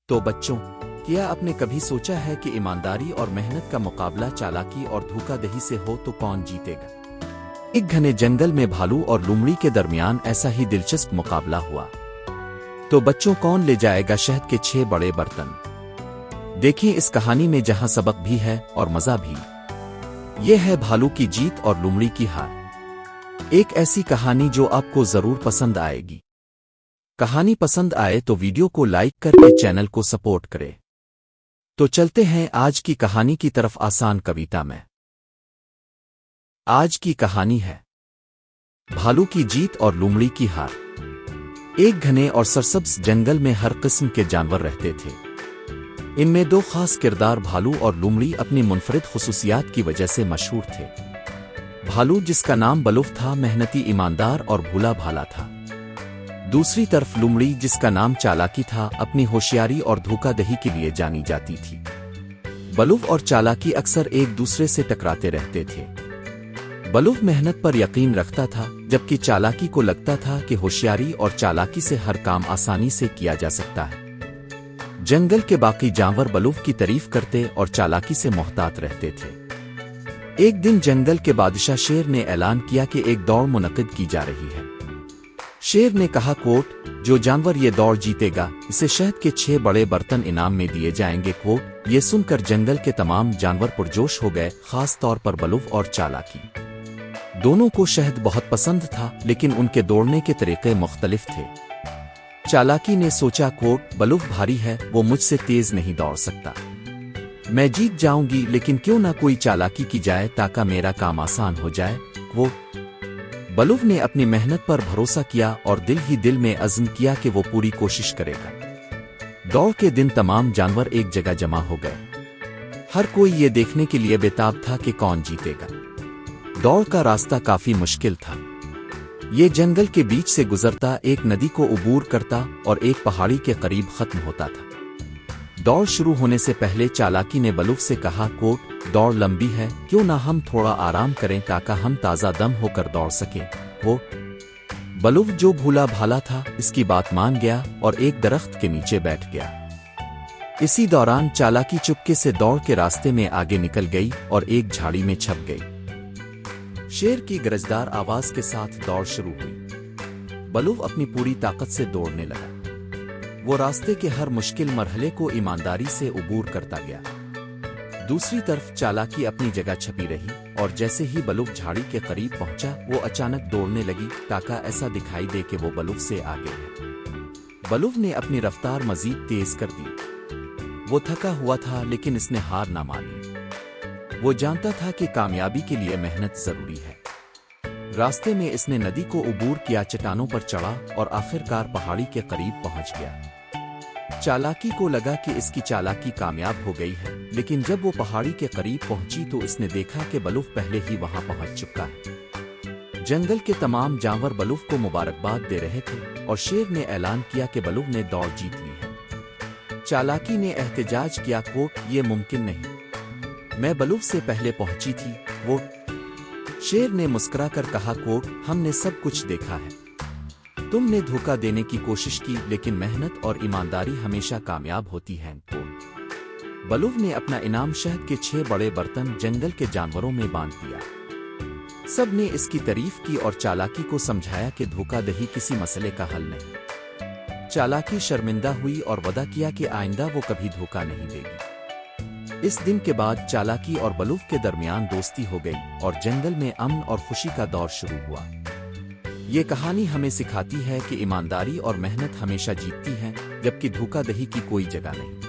تو بچوں، کیا آپ نے کبھی سوچا ہے کہ ایمانداری اور محنت کا مقابلہ چالاکی اور دھوکہ دہی سے ہو تو کون جیتے گا؟ ایک گھنے جنگل میں بھالو اور لومڑی کے درمیان ایسا ہی دلچسپ مقابلہ ہوا۔ تو بچوں، کون لے جائے گا شہد کے 6 بڑے برتن؟ دیکھیں اس کہانی میں جہاں سبق بھی ہے اور مزہ بھی۔ یہ ہے بھالو کی جیت اور لومڑی کی ہار، ایک ایسی کہانی جو آپ کو ضرور پسند آئے گی۔ کہانی پسند آئے تو ویڈیو کو لائک کر کے چینل کو سپورٹ کرے۔ تو چلتے ہیں آج کی کہانی کی طرف آسان کویتا میں۔ آج کی کہانی ہے بھالو کی جیت اور لومڑی کی ہار۔ ایک گھنے اور سرسبز جنگل میں ہر قسم کے جانور رہتے تھے۔ ان میں 2 خاص کردار بھالو اور لومڑی اپنی منفرد خصوصیات کی وجہ سے مشہور تھے۔ بھالو، جس کا نام بلوف تھا، محنتی، ایماندار اور بھولا بھالا تھا۔ دوسری طرف لومڑی، جس کا نام چالاکی تھا، اپنی ہوشیاری اور دھوکہ دہی کے لیے جانی جاتی تھی۔ بلوف اور چالاکی اکثر ایک دوسرے سے ٹکراتے رہتے تھے۔ بلوف محنت پر یقین رکھتا تھا، جبکہ چالاکی کو لگتا تھا کہ ہوشیاری اور چالاکی سے ہر کام آسانی سے کیا جا سکتا ہے۔ جنگل کے باقی جانور بلوف کی تعریف کرتے اور چالاکی سے محتاط رہتے تھے۔ ایک دن جنگل کے بادشاہ شیر نے اعلان کیا کہ ایک دوڑ منعقد کی جا رہی ہے۔ شیر نے کہا، کوٹ، جو جانور یہ دوڑ جیتے گا اسے شہد کے 6 بڑے برتن انعام میں دیے جائیں گے۔ کوٹ یہ سن کر جنگل کے تمام جانور پرجوش ہو گئے، خاص طور پر بلوف اور چالاکی۔ دونوں کو شہد بہت پسند تھا، لیکن ان کے دوڑنے کے طریقے مختلف تھے۔ چالاکی نے سوچا، کوٹ، بلوف بھاری ہے، وہ مجھ سے تیز نہیں دوڑ سکتا۔ میں جیت جاؤں گی، لیکن کیوں نہ کوئی چالاکی کی جائے تاکہ میرا کام آسان ہو جائے۔ بلوف نے اپنی محنت پر بھروسہ کیا اور دل ہی دل میں عزم کیا کہ وہ پوری کوشش کرے گا۔ دوڑ کے دن تمام جانور ایک جگہ جمع ہو گئے۔ ہر کوئی یہ دیکھنے کے لیے بےتاب تھا کہ کون جیتے گا۔ دوڑ کا راستہ کافی مشکل تھا۔ یہ جنگل کے بیچ سے گزرتا، ایک ندی کو عبور کرتا اور ایک پہاڑی کے قریب ختم ہوتا تھا۔ دوڑ شروع ہونے سے پہلے چالاکی نے بلوف سے کہا، کوٹ، دوڑ لمبی ہے، کیوں نہ ہم تھوڑا آرام کریں تاکہ ہم تازہ دم ہو کر دوڑ سکیں۔ بلوف، جو بھولا بھالا تھا، اس کی بات مان گیا اور ایک درخت کے نیچے بیٹھ گیا۔ اسی دوران چالاکی چپکے سے دوڑ کے راستے میں آگے نکل گئی اور ایک جھاڑی میں چھپ گئی۔ شیر کی گرجدار آواز کے ساتھ دوڑ شروع ہوئی۔ بلوف اپنی پوری طاقت سے دوڑنے لگا۔ وہ راستے کے ہر مشکل مرحلے کو ایمانداری سے عبور کرتا گیا۔ دوسری طرف چالاکی اپنی جگہ چھپی رہی، اور جیسے ہی بلوف جھاڑی کے قریب پہنچا، وہ اچانک دوڑنے لگی تاکہ ایسا دکھائی دے کہ وہ بلوف سے آگے ہے۔ بلوف نے اپنی رفتار مزید تیز کر دی۔ وہ تھکا ہوا تھا، لیکن اس نے ہار نہ مانی۔ وہ جانتا تھا کہ کامیابی کے لیے محنت ضروری ہے۔ راستے میں اس نے ندی کو عبور کیا، چٹانوں پر چڑھا اور آخرکار پہاڑی کے قریب پہنچ گیا۔ چالاکی کو لگا کہ اس کی چالاکی کامیاب ہو گئی ہے، لیکن جب وہ پہاڑی کے قریب پہنچی تو اس نے دیکھا کہ بلوف پہلے ہی وہاں پہنچ چکا ہے۔ جنگل کے تمام جانور بلوف کو مبارکباد دے رہے تھے، اور شیر نے اعلان کیا کہ بلوف نے دوڑ جیت لی ہے۔ چالاکی نے احتجاج کیا، کوٹ، یہ ممکن نہیں، میں بلوف سے پہلے پہنچی تھی۔ شیر نے مسکرا کر کہا، کوٹ، ہم نے سب کچھ دیکھا ہے۔ تم نے دھوکہ دینے کی کوشش کی، لیکن محنت اور ایمانداری ہمیشہ کامیاب ہوتی ہیں۔ بلوف نے اپنا انعام، شہد کے 6 بڑے برتن، جنگل کے جانوروں میں بانٹ دیا۔ سب نے اس کی تعریف کی اور چالاکی کو سمجھایا کہ دھوکہ دہی کسی مسئلے کا حل نہیں۔ چالاکی شرمندہ ہوئی اور وعدہ کیا کہ آئندہ وہ کبھی دھوکہ نہیں دے گی۔ اس دن کے بعد چالاکی اور بلوف کے درمیان دوستی ہو گئی، اور جنگل میں امن اور خوشی کا دور شروع ہوا۔ یہ کہانی ہمیں سکھاتی ہے کہ ایمانداری اور محنت ہمیشہ جیتتی ہیں، جبکہ دھوکہ دہی کی کوئی جگہ نہیں۔